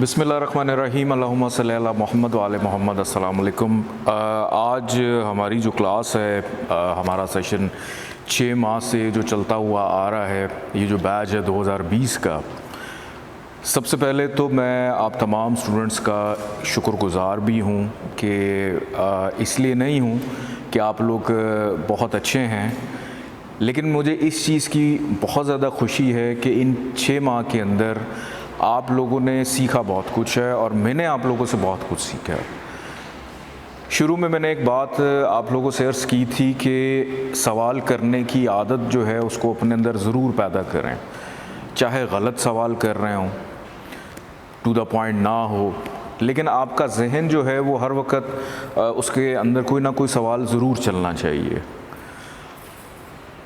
बिस्मिल्लाहिर्रहमानिर्रहीम अल्लाहुम्मा सल्ली अला मोहम्मद व आले मोहम्मद। अस्सलाम वालेकुम। आज हमारी जो क्लास है, हमारा सेशन 6 माह से जो चलता हुआ आ रहा है, ये जो बैच है 2020 का। सबसे पहले तो मैं आप तमाम स्टूडेंट्स का शुक्रगुज़ार भी हूँ कि इसलिए नहीं हूँ कि आप लोग बहुत अच्छे हैं, लेकिन मुझे इस चीज़ की बहुत ज़्यादा खुशी है कि इन 6 माह के अंदर आप लोगों ने सीखा बहुत कुछ है और मैंने आप लोगों से बहुत कुछ सीखा है। शुरू में मैंने एक बात आप लोगों से अर्ज़ की थी कि सवाल करने की आदत जो है उसको अपने अंदर ज़रूर पैदा करें, चाहे गलत सवाल कर रहे हों, टू द पॉइंट ना हो, लेकिन आपका जहन जो है वो हर वक्त उसके अंदर कोई ना कोई सवाल ज़रूर चलना चाहिए।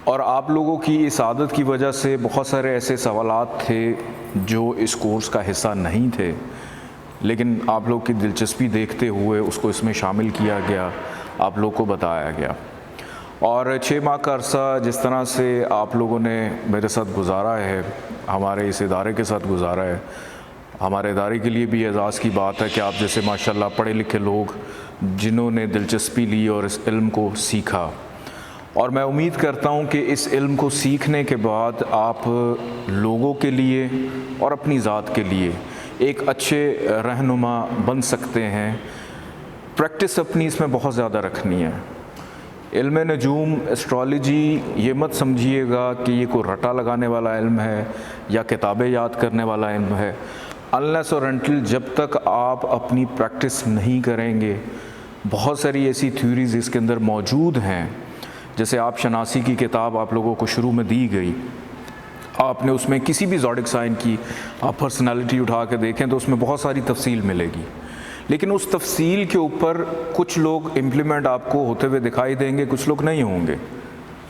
और आप लोगों की इस आदत की वजह से बहुत सारे ऐसे सवालात थे जो इस कोर्स का हिस्सा नहीं थे, लेकिन आप लोग की दिलचस्पी देखते हुए उसको इसमें शामिल किया गया, आप लोग को बताया गया। और 6 माह का अरसा जिस तरह से आप लोगों ने मेरे साथ गुजारा है, हमारे इस इदारे के साथ गुजारा है, हमारे इदारे के लिए भी एज़ाज़ की बात है कि आप जैसे माशाल्लाह पढ़े लिखे लोग जिन्होंने दिलचस्पी ली और इस इल्म को सीखा। और मैं उम्मीद करता हूँ कि इस इल्म को सीखने के बाद आप लोगों के लिए और अपनी ज़ात के लिए एक अच्छे रहनुमा बन सकते हैं। प्रैक्टिस अपनी इसमें बहुत ज़्यादा रखनी है। इल्म नजूम एस्ट्रोलॉजी ये मत समझिएगा कि ये कोई रटा लगाने वाला इल्म है या किताबें याद करने वाला इल्म है। अनलेस और अनटिल जब तक आप अपनी प्रैक्टिस नहीं करेंगे, बहुत सारी ऐसी थ्योरीज़ इसके अंदर मौजूद हैं। जैसे आप शनासी की किताब आप लोगों को शुरू में दी गई, आपने उसमें किसी भी ज़ोडिक साइन की आप पर्सनालिटी उठा के देखें तो उसमें बहुत सारी तफसील मिलेगी, लेकिन उस तफसील के ऊपर कुछ लोग इम्प्लीमेंट आपको होते हुए दिखाई देंगे, कुछ लोग नहीं होंगे।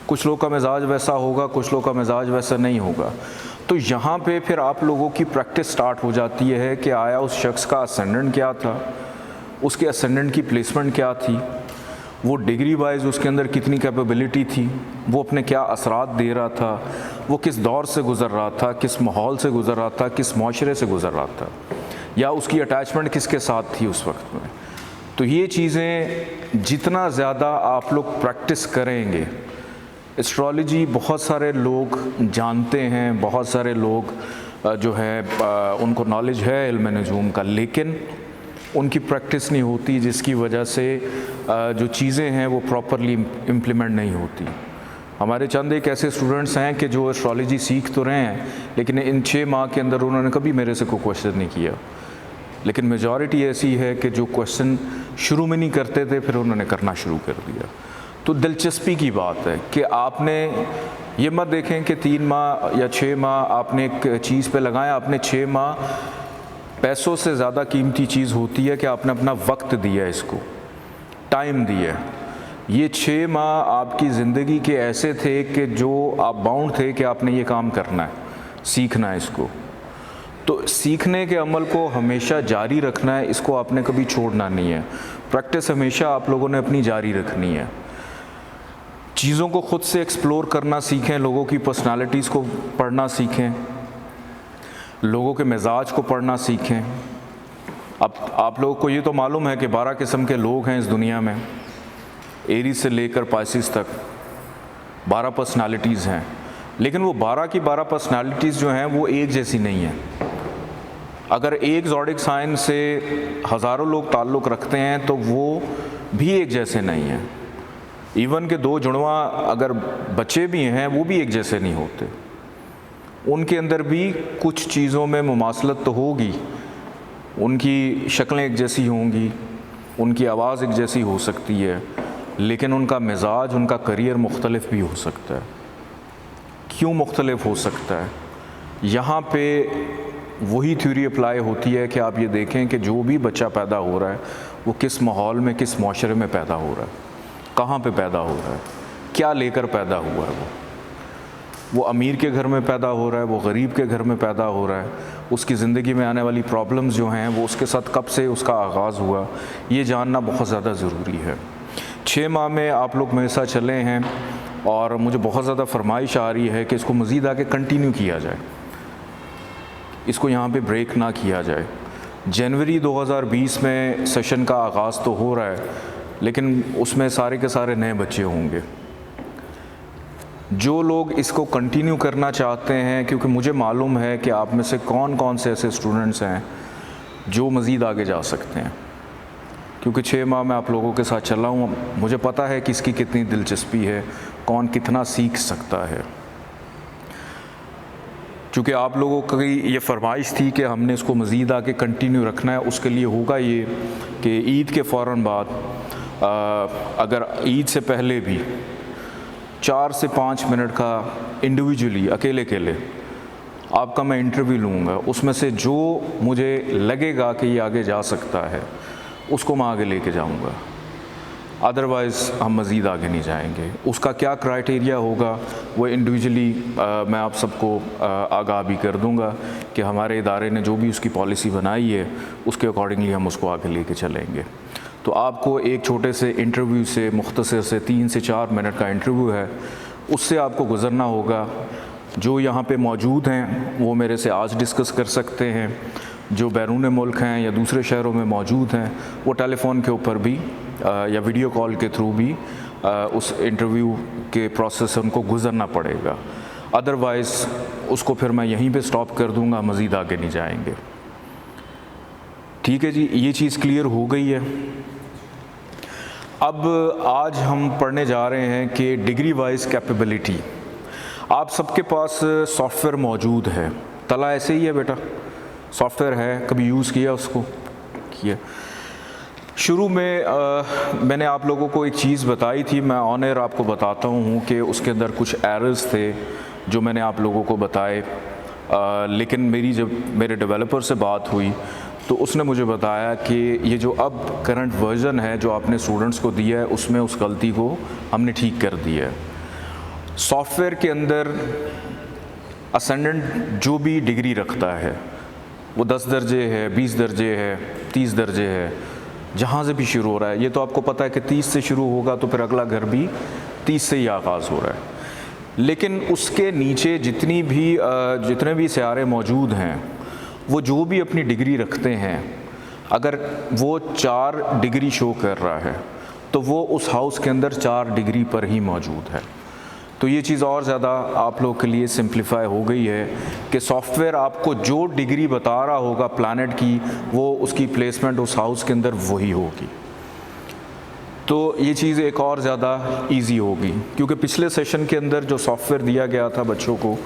कुछ लोग का मिजाज वैसा होगा, कुछ लोग का मिजाज वैसा नहीं होगा। तो यहाँ पे फिर आप लोगों की प्रैक्टिस स्टार्ट हो जाती है कि आया उस शख्स का असेंडेंट क्या था, उसके असेंडेंट की प्लेसमेंट क्या थी, वो डिग्री वाइज उसके अंदर कितनी कैपेबिलिटी थी, वो अपने क्या असरात दे रहा था, वो किस दौर से गुज़र रहा था, किस माहौल से गुज़र रहा था, किस माशरे से गुज़र रहा था, या उसकी अटैचमेंट किसके साथ थी उस वक्त में। तो ये चीज़ें जितना ज़्यादा आप लोग प्रैक्टिस करेंगे, एस्ट्रोलॉजी बहुत सारे लोग जानते हैं, बहुत सारे लोग जो है उनको नॉलेज है इल्म नजूम का, लेकिन उनकी प्रैक्टिस नहीं होती, जिसकी वजह से जो चीज़ें हैं वो प्रॉपरली इम्प्लीमेंट नहीं होती। हमारे चंद एक ऐसे स्टूडेंट्स हैं कि जो एस्ट्रोलॉजी सीख तो रहे हैं, लेकिन इन 6 माह के अंदर उन्होंने कभी मेरे से कोई क्वेश्चन नहीं किया। लेकिन मेजॉरिटी ऐसी है कि जो क्वेश्चन शुरू में नहीं करते थे, फिर उन्होंने करना शुरू कर दिया। तो दिलचस्पी की बात है कि आपने ये मत देखें कि 3 माह या 6 माह आपने एक चीज़ पे लगाया, आपने 6 माह पैसों से ज़्यादा कीमती चीज़ होती है कि आपने अपना वक्त दिया, इसको टाइम दिया। ये 6 माह आपकी ज़िंदगी के ऐसे थे कि जो आप बाउंड थे कि आपने ये काम करना है, सीखना है इसको। तो सीखने के अमल को हमेशा जारी रखना है, इसको आपने कभी छोड़ना नहीं है। प्रैक्टिस हमेशा आप लोगों ने अपनी जारी रखनी है। चीज़ों को ख़ुद से एक्सप्लोर करना सीखें, लोगों की पर्सनालिटीज़ को पढ़ना सीखें, लोगों के मिजाज को पढ़ना सीखें। अब आप लोगों को ये तो मालूम है कि 12 किस्म के लोग हैं इस दुनिया में, एरीज से लेकर पाइसिस तक 12 पर्सनालिटीज़ हैं, लेकिन वो 12 की 12 पर्सनालिटीज़ जो हैं वो एक जैसी नहीं हैं। अगर एक ज़ोडिक साइन से हज़ारों लोग ताल्लुक़ रखते हैं तो वो भी एक जैसे नहीं हैं। इवन के 2 जुड़वा अगर बच्चे भी हैं वो भी एक जैसे नहीं होते। उनके अंदर भी कुछ चीज़ों में मुमासलत तो होगी, उनकी शक्लें एक जैसी होंगी, उनकी आवाज़ एक जैसी हो सकती है, लेकिन उनका मिजाज, उनका करियर मुख्तलिफ भी हो सकता है। क्यों मुख्तलिफ हो सकता है? यहाँ पे वही थ्योरी अप्लाई होती है कि आप ये देखें कि जो भी बच्चा पैदा हो रहा है वो किस माहौल में, किस माशरे में पैदा हो रहा है, कहाँ पे पैदा हो रहा है, क्या लेकर पैदा हुआ है। वो अमीर के घर में पैदा हो रहा है, वो गरीब के घर में पैदा हो रहा है, उसकी ज़िंदगी में आने वाली प्रॉब्लम्स जो हैं वो उसके साथ कब से उसका आगाज़ हुआ, ये जानना बहुत ज़्यादा ज़रूरी है। 6 माह में आप लोग मेरे साथ चले हैं और मुझे बहुत ज़्यादा फरमाइश आ रही है कि इसको मज़ीद आगे कंटिन्यू किया जाए, इसको यहाँ पे ब्रेक ना किया जाए। जनवरी 2020 में सेशन का आगाज़ तो हो रहा है, लेकिन उसमें सारे के सारे नए बच्चे होंगे। जो लोग इसको कंटिन्यू करना चाहते हैं, क्योंकि मुझे मालूम है कि आप में से कौन कौन से ऐसे स्टूडेंट्स हैं जो मज़ीद आगे जा सकते हैं, क्योंकि 6 माह मैं आप लोगों के साथ चला हूँ, मुझे पता है कि इसकी कितनी दिलचस्पी है, कौन कितना सीख सकता है। चूँकि आप लोगों की ये फरमाइश थी कि हमने इसको मज़ीद आगे कंटिन्यू रखना है, उसके लिए होगा ये कि ईद के फ़ौरन बाद अगर ईद से पहले भी 4 से 5 मिनट का इंडिविजुअली अकेले आपका मैं इंटरव्यू लूँगा। उसमें से जो मुझे लगेगा कि ये आगे जा सकता है उसको मैं आगे लेके जाऊँगा, अदरवाइज़ हम मज़ीद आगे नहीं जाएंगे। उसका क्या क्राइटेरिया होगा वो इंडिविजुअली मैं आप सबको आगाह भी कर दूँगा कि हमारे इदारे ने जो भी उसकी पॉलिसी बनाई है उसके अकॉर्डिंगली हम उसको आगे लेके चलेंगे। तो आपको एक छोटे से इंटरव्यू से, मुख्तसर से 3 से 4 मिनट का इंटरव्यू है, उससे आपको गुज़रना होगा। जो यहाँ पे मौजूद हैं वो मेरे से आज डिस्कस कर सकते हैं, जो बैरून मुल्क हैं या दूसरे शहरों में मौजूद हैं वो टेलीफ़ोन के ऊपर भी या वीडियो कॉल के थ्रू भी उस इंटरव्यू के प्रोसेस से उनको गुज़रना पड़ेगा, अदरवाइज़ उसको फिर मैं यहीं पे स्टॉप कर दूँगा, मज़ीद आगे नहीं जाएंगे। ठीक है जी, ये चीज़ क्लियर हो गई है। अब आज हम पढ़ने जा रहे हैं कि डिग्री वाइज कैपेबिलिटी। आप सबके पास सॉफ्टवेयर मौजूद है, तला ऐसे ही है बेटा, सॉफ्टवेयर है, कभी यूज़ किया उसको? किया। शुरू में मैंने आप लोगों को एक चीज़ बताई थी, मैं ऑन एयर आपको बताता हूँ कि उसके अंदर कुछ एरर्स थे जो मैंने आप लोगों को बताए, लेकिन जब मेरे डेवलपर से बात हुई तो उसने मुझे बताया कि ये जो अब करंट वर्जन है जो आपने स्टूडेंट्स को दिया है उसमें उस गलती को हमने ठीक कर दिया है। सॉफ्टवेयर के अंदर असेंडेंट जो भी डिग्री रखता है वो 10 दर्जे है, 20 दर्जे है, 30 दर्जे है, जहाँ से भी शुरू हो रहा है। ये तो आपको पता है कि 30 से शुरू होगा तो फिर अगला घर भी 30 से ही आगाज़ हो रहा है। लेकिन उसके नीचे जितने भी सियारे मौजूद हैं वो जो भी अपनी डिग्री रखते हैं, अगर वो 4 डिग्री शो कर रहा है तो वो उस हाउस के अंदर 4 डिग्री पर ही मौजूद है। तो ये चीज़ और ज़्यादा आप लोग के लिए सिंप्लीफाई हो गई है कि सॉफ्टवेयर आपको जो डिग्री बता रहा होगा प्लैनेट की, वो उसकी प्लेसमेंट उस हाउस के अंदर वही होगी। तो ये चीज़ एक और ज़्यादा इजी होगी, क्योंकि पिछले सेशन के अंदर जो सॉफ्टवेयर दिया गया था बच्चों को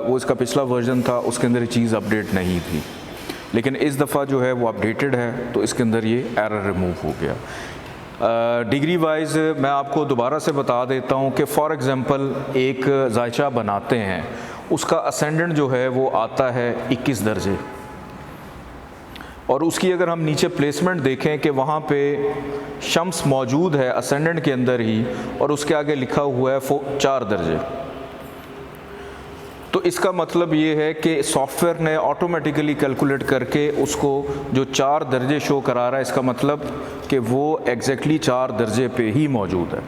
वो इसका पिछला वर्जन था, उसके अंदर ये चीज़ अपडेट नहीं थी, लेकिन इस दफ़ा जो है वो अपडेटेड है तो इसके अंदर ये एरर रिमूव हो गया। डिग्री वाइज मैं आपको दोबारा से बता देता हूँ कि फॉर एग्ज़ाम्पल एक जायचा बनाते हैं, उसका असेंडेंट जो है वो आता है 21 दर्जे, और उसकी अगर हम नीचे प्लेसमेंट देखें कि वहाँ पे शम्स मौजूद है असेंडेंट के अंदर ही और उसके आगे लिखा हुआ है 4 दर्जे, तो इसका मतलब ये है कि सॉफ्टवेयर ने ऑटोमेटिकली कैलकुलेट करके उसको जो 4 दर्जे शो करा रहा है, इसका मतलब कि वो एग्जैक्टली 4 दर्जे पे ही मौजूद है।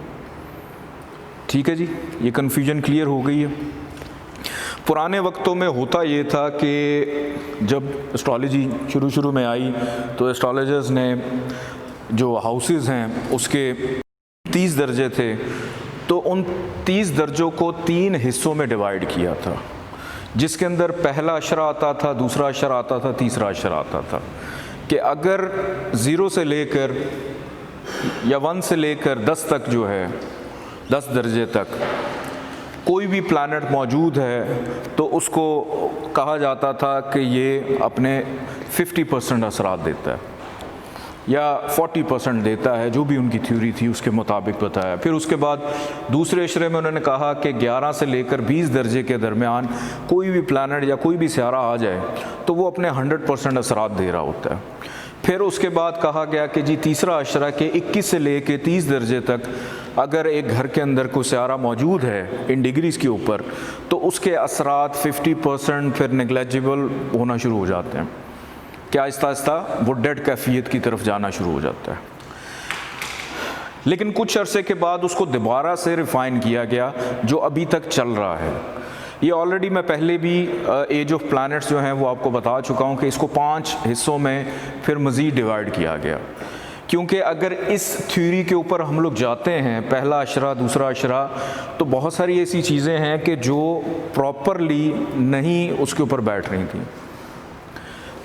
ठीक है जी, ये कन्फ्यूजन क्लियर हो गई है। पुराने वक्तों में होता ये था कि जब एस्ट्रोलॉजी शुरू में आई तो एस्ट्रोलॉजर्स ने जो हाउसेस हैं उसके 30 दर्जे थे, तो उन 30 दर्जों को 3 हिस्सों में डिवाइड किया था, जिसके अंदर पहला अशरा आता था, दूसरा अशरा आता था, तीसरा अशरा आता था, कि अगर 0 से लेकर या 1 से लेकर 10 तक जो है 10 दर्जे तक कोई भी प्लैनेट मौजूद है तो उसको कहा जाता था कि ये अपने 50% असरात देता है या 40% देता है, जो भी उनकी थ्योरी थी उसके मुताबिक बताया। फिर उसके बाद दूसरे अशरे में उन्होंने कहा कि 11 से लेकर 20 दर्जे के दरमियान कोई भी प्लैनेट या कोई भी सियारा आ जाए तो वो अपने 100% असरात दे रहा होता है। फिर उसके बाद कहा गया कि जी तीसरा अशरा के 21 से लेकर 30 दर्जे तक अगर एक घर के अंदर कोई सियारा मौजूद है इन डिग्रीज़ के ऊपर तो उसके असरात 50% फिर नेग्लेजिबल होना शुरू हो जाते हैं, कि आहिस्ता आहिस्ता वो डेड कैफियत की तरफ जाना शुरू हो जाता है। लेकिन कुछ अरसे के बाद उसको दोबारा से रिफ़ाइन किया गया, जो अभी तक चल रहा है, ये ऑलरेडी मैं पहले भी एज ऑफ प्लैनेट्स जो हैं वो आपको बता चुका हूँ कि इसको 5 हिस्सों में फिर मज़ीद डिवाइड किया गया, क्योंकि अगर इस थ्योरी के ऊपर हम लोग जाते हैं, पहला अशरा, दूसरा अशरा, तो बहुत सारी ऐसी चीज़ें हैं कि जो प्रॉपरली नहीं उसके ऊपर बैठ रही थी।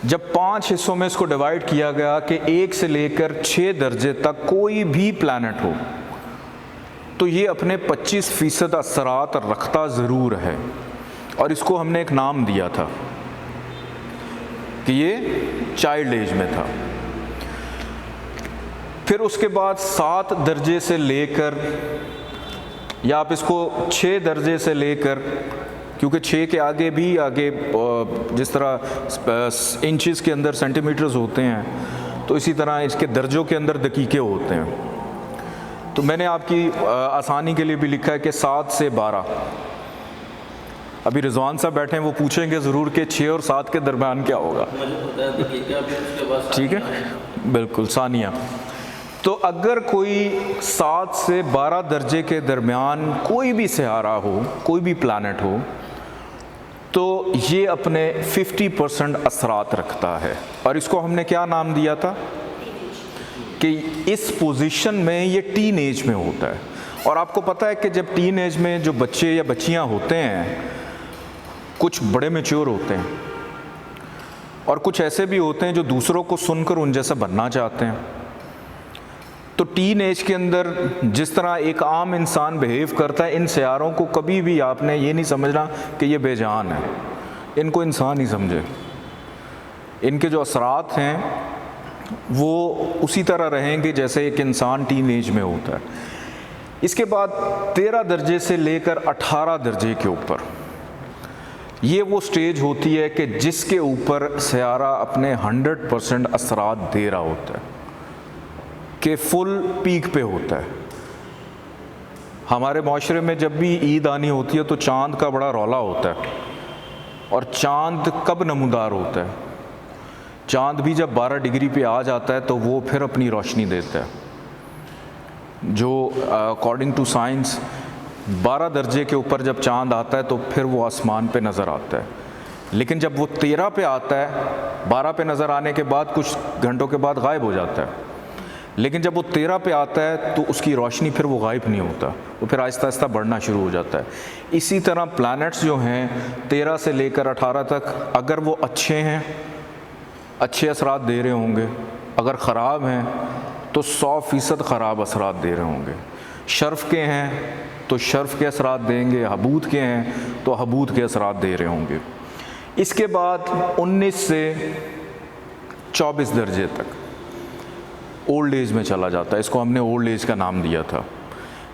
जब 5 हिस्सों में इसको डिवाइड किया गया कि 1 से लेकर 6 दर्जे तक कोई भी प्लैनेट हो, तो ये अपने 25% असरात रखता ज़रूर है, और इसको हमने एक नाम दिया था कि ये चाइल्ड एज में था। फिर उसके बाद 7 दर्जे से लेकर, या आप इसको 6 दर्जे से लेकर, क्योंकि 6 के आगे भी आगे जिस तरह इंचेस के अंदर सेंटीमीटर्स होते हैं, तो इसी तरह इसके दर्जों के अंदर दकीके होते हैं। तो मैंने आपकी आसानी के लिए भी लिखा है कि 7 से 12। अभी रिजवान साहब बैठे हैं, वो पूछेंगे ज़रूर कि 6 और 7 के दरमियान क्या होगा। ठीक है, बिल्कुल, सानिया। तो अगर कोई 7 से 12 दर्जे के दरमियान कोई भी सियारा हो, कोई भी प्लैनेट हो, तो ये अपने 50% असरात रखता है, और इसको हमने क्या नाम दिया था कि इस पोजीशन में ये टीन एज में होता है। और आपको पता है कि जब टीन एज में जो बच्चे या बच्चियां होते हैं, कुछ बड़े मैच्योर होते हैं और कुछ ऐसे भी होते हैं जो दूसरों को सुनकर उन जैसा बनना चाहते हैं। तो टीन एज के अंदर जिस तरह एक आम इंसान बिहेव करता है, इन सियारों को कभी भी आपने ये नहीं समझना कि ये बेजान है, इनको इंसान ही समझे। इनके जो असरात हैं वो उसी तरह रहेंगे जैसे एक इंसान टीन एज में होता है। इसके बाद 13 दर्जे से लेकर 18 दर्जे के ऊपर ये वो स्टेज होती है कि जिसके ऊपर सियारा अपने 100% असरात दे रहा होता है, कि फुल पीक पे होता है। हमारे माशरे में जब भी ईद आनी होती है तो चाँद का बड़ा रौला होता है, और चाँद कब नमूदार होता है? चाँद भी जब 12 डिग्री पे आ जाता है तो वो फिर अपनी रोशनी देता है, जो अकॉर्डिंग टू साइंस 12 दर्जे के ऊपर जब चाँद आता है तो फिर वो आसमान पे नज़र आता है। लेकिन जब वो 13 पे आता है, 12 पे नज़र आने के बाद कुछ घंटों के बाद गायब हो जाता है। लेकिन जब वो 13 पे आता है तो उसकी रोशनी फिर वो गायब नहीं होता, वो फिर आहिस्ता आहिस्ता बढ़ना शुरू हो जाता है। इसी तरह प्लैनेट्स जो हैं 13 से लेकर 18 तक, अगर वो अच्छे हैं, अच्छे असरात दे रहे होंगे, अगर ख़राब हैं तो 100% ख़राब असरात दे रहे होंगे। शर्फ़ के हैं तो शर्फ़ के असरात देंगे, हबूद के हैं तो हबूद के असरात दे रहे होंगे। इसके बाद 19 से 24 दर्जे तक ओल्ड एज में चला जाता है। इसको हमने ओल्ड एज का नाम दिया था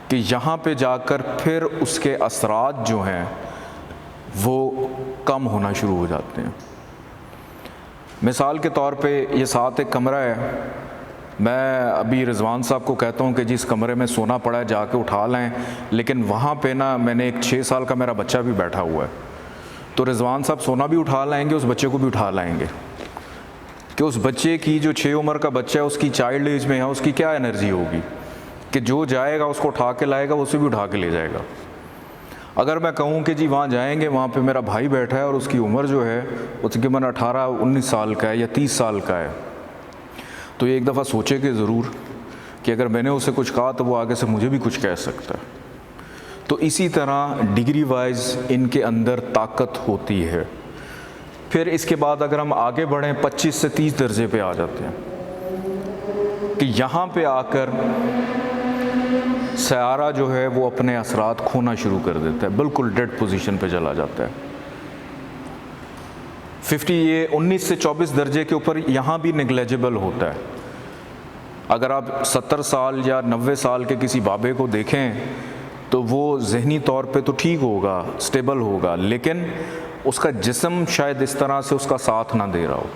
कि यहाँ पे जाकर फिर उसके असरात जो हैं वो कम होना शुरू हो जाते हैं। मिसाल के तौर पे ये साथ एक कमरा है, मैं अभी रिजवान साहब को कहता हूँ कि जिस कमरे में सोना पड़ा है जाके उठा लाएं, लेकिन वहाँ पे ना मैंने एक 6 साल का मेरा बच्चा भी बैठा हुआ है, तो रिजवान साहब सोना भी उठा लाएंगे, उस बच्चे को भी उठा लाएंगे कि उस बच्चे की जो 6 उम्र का बच्चा है उसकी चाइल्ड एज में है, उसकी क्या एनर्जी होगी कि जो जाएगा उसको उठा के लाएगा, उसे भी उठा के ले जाएगा। अगर मैं कहूँ कि जी वहाँ जाएंगे, वहाँ पे मेरा भाई बैठा है और उसकी उम्र जो है वो तकरीबन 18-19 साल का है या 30 साल का है, तो ये एक दफ़ा सोचेंगे ज़रूर कि अगर मैंने उसे कुछ कहा तो वो आगे से मुझे भी कुछ कह सकता है। तो इसी तरह डिग्री वाइज इनके अंदर ताकत होती है। फिर इसके बाद अगर हम आगे बढ़ें 25 से 30 दर्जे पे आ जाते हैं कि यहाँ पे आकर सयारा जो है वो अपने असरात खोना शुरू कर देता है, बिल्कुल डेड पोजीशन पे चला जाता है। 19 से 24 दर्जे के ऊपर यहाँ भी नेग्लेजिबल होता है। अगर आप 70 साल या 90 साल के किसी बाबे को देखें तो वो जहनी तौर पे तो ठीक होगा, स्टेबल होगा, लेकिन उसका जिस्म शायद इस तरह से उसका साथ ना दे रहा हो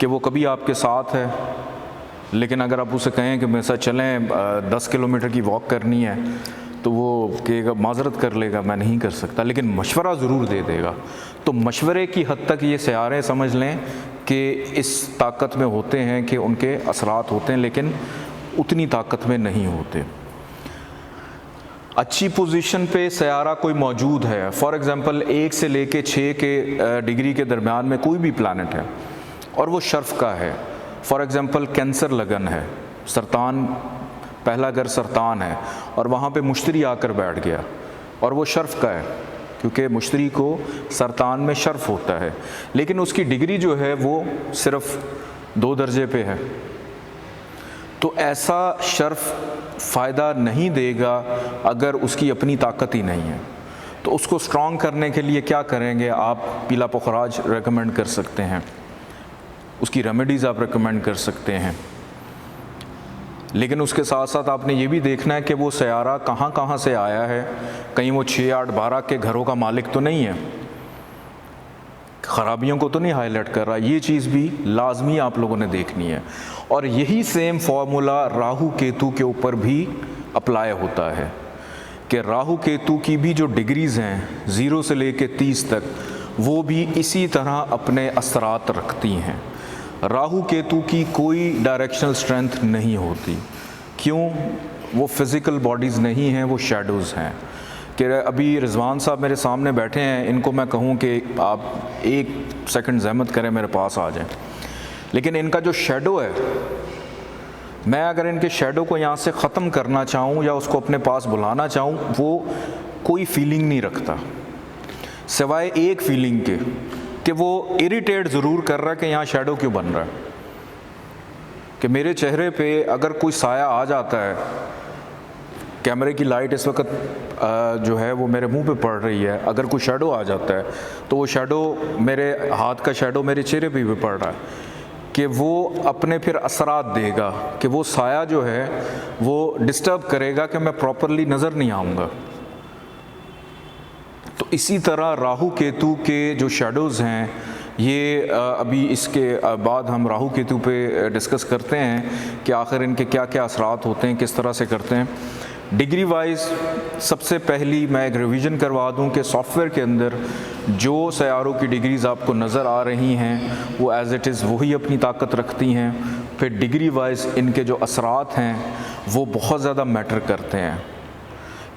कि वो कभी आपके साथ है, लेकिन अगर आप उसे कहें कि मेरे साथ चलें 10 किलोमीटर की वॉक करनी है तो वो कहेगा, माजरत कर लेगा, मैं नहीं कर सकता, लेकिन मशवरा ज़रूर दे देगा। तो मशवरे की हद तक ये सयारे समझ लें कि इस ताकत में होते हैं कि उनके असरात होते हैं, लेकिन उतनी ताकत में नहीं होते। अच्छी पोजीशन पे सयारा कोई मौजूद है, फॉर एग्ज़ाम्पल 1 से लेके 6 के डिग्री के दरमियान में कोई भी प्लानट है और वो शर्फ का है, फॉर एग्ज़ाम्पल कैंसर लगन है, सरतान, पहला घर सरतान है और वहाँ पे मुश्तरी आकर बैठ गया और वो शर्फ का है, क्योंकि मुश्तरी को सरतान में शर्फ होता है, लेकिन उसकी डिग्री जो है वो सिर्फ 2 दर्जे पे है। तो ऐसा शर्फ फ़ायदा नहीं देगा अगर उसकी अपनी ताकत ही नहीं है। तो उसको स्ट्रॉन्ग करने के लिए क्या करेंगे आप? पीला पुखराज रेकमेंड कर सकते हैं, उसकी रेमेडीज़ आप रेकमेंड कर सकते हैं, लेकिन उसके साथ साथ आपने ये भी देखना है कि वो सयारा कहाँ कहाँ से आया है, कहीं वो 6, 8, 12 के घरों का मालिक तो नहीं है, ख़राबियों को तो नहीं हाईलाइट कर रहा। ये चीज़ भी लाजमी आप लोगों ने देखनी है। और यही सेम फार्मूला राहु केतु के ऊपर भी अप्लाई होता है कि राहु केतु की भी जो डिग्रीज़ हैं 0 से लेके 30 तक, वो भी इसी तरह अपने असरात रखती हैं। राहु केतु की कोई डायरेक्शनल स्ट्रेंथ नहीं होती। क्यों? वो फिज़िकल बॉडीज़ नहीं हैं, वो शैडोज़ हैं। कि अभी रिजवान साहब मेरे सामने बैठे हैं, इनको मैं कहूँ कि आप 1 सेकंड ज़हमत करें मेरे पास आ जाएं, लेकिन इनका जो शेडो है, मैं अगर इनके शेडो को यहाँ से ख़त्म करना चाहूँ या उसको अपने पास बुलाना चाहूँ, वो कोई फीलिंग नहीं रखता सिवाय एक फीलिंग के कि वो इरिटेट ज़रूर कर रहा है कि यहाँ शेडो क्यों बन रहा है। कि मेरे चेहरे पे अगर कोई साया आ जाता है, कैमरे की लाइट इस वक्त जो है वो मेरे मुंह पे पड़ रही है, अगर कोई शेडो आ जाता है तो वो शेडो, मेरे हाथ का शेडो मेरे चेहरे पे भी पड़ रहा है, कि वो अपने फिर असरात देगा, कि वो साया जो है वो डिस्टर्ब करेगा कि मैं प्रॉपरली नज़र नहीं आऊँगा। तो इसी तरह राहु केतु के जो शेडोज़ हैं, ये अभी इसके बाद हम राहु केतु पे डिस्कस करते हैं कि आखिर इनके क्या क्या असरात होते हैं, किस तरह से करते हैं। डिग्री वाइज सबसे पहली मैं एक रिवीजन करवा दूं कि सॉफ्टवेयर के अंदर जो सयारों की डिग्रीज़ आपको नज़र आ रही हैं वो एज़ इट इज़ वही अपनी ताकत रखती हैं। फिर डिग्री वाइज इनके जो असरात हैं वो बहुत ज़्यादा मैटर करते हैं।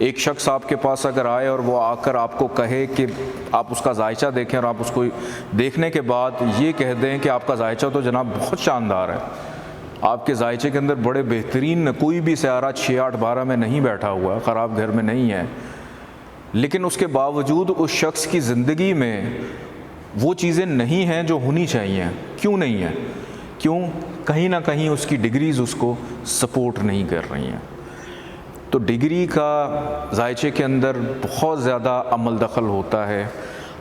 एक शख्स आपके पास अगर आए और वो आकर आपको कहे कि आप उसका जायचा देखें और आप उसको देखने के बाद ये कह दें कि आपका जायचा तो जनाब बहुत शानदार है, आपके जायचे के अंदर बड़े बेहतरीन, कोई भी सयारा 6, 8, 12 में नहीं बैठा हुआ, ख़राब घर में नहीं है, लेकिन उसके बावजूद उस शख्स की ज़िंदगी में वो चीज़ें नहीं हैं जो होनी चाहिए। क्यों नहीं है? क्यों? कहीं ना कहीं उसकी डिग्रीज़ उसको सपोर्ट नहीं कर रही हैं। तो डिग्री का जायचे के अंदर बहुत ज़्यादा अमल दखल होता है।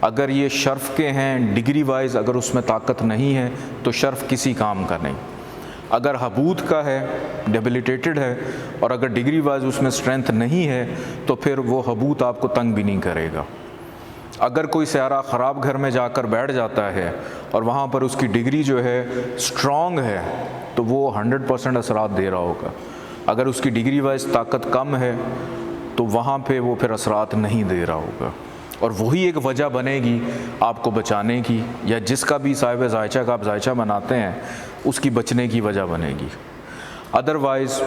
अगर ये शर्फ के हैं, डिग्री वाइज अगर उसमें ताकत नहीं है तो शर्फ किसी काम का नहीं। अगर हबूत का है, डेबिलिटेटेड है, और अगर डिग्री वाइज उसमें स्ट्रेंथ नहीं है तो फिर वो हबूत आपको तंग भी नहीं करेगा। अगर कोई सयारा ख़राब घर में जाकर बैठ जाता है और वहाँ पर उसकी डिग्री जो है स्ट्रॉन्ग है तो वो 100% असरात दे रहा होगा। अगर उसकी डिग्री वाइज ताकत कम है तो वहाँ पे वो फिर असरात नहीं दे रहा होगा, और वही एक वजह बनेगी आपको बचाने की, या जिसका भी साहिब जायचा का आप जायचा बनाते हैं उसकी बचने की वजह बनेगी। अदरवाइज़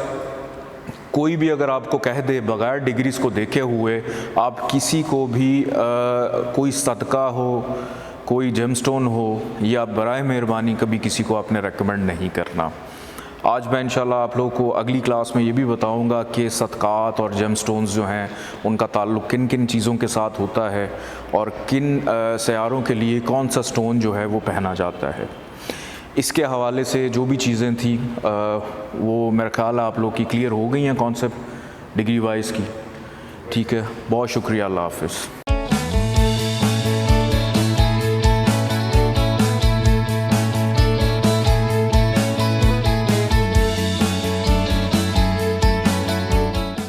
कोई भी अगर आपको कह दे बग़ैर डिग्रीज़ को देखे हुए आप किसी को भी कोई सदका हो, कोई जेमस्टोन हो, या बराए मेहरबानी कभी किसी को आपने रेकमेंड नहीं करना। आज मैं इंशाल्लाह आप लोगों को अगली क्लास में ये भी बताऊंगा कि सदक़ात और जेमस्टोन्स जो हैं उनका ताल्लुक़ किन किन चीज़ों के साथ होता है और किन सयारों के लिए कौन सा स्टोन जो है वो पहना जाता है। इसके हवाले से जो भी चीज़ें थी वो मेरा ख्याल है आप लोग की क्लियर हो गई हैं कॉन्सेप्ट डिग्री वाइज की। ठीक है, बहुत शुक्रिया, अल्लाह हाफ़िज़।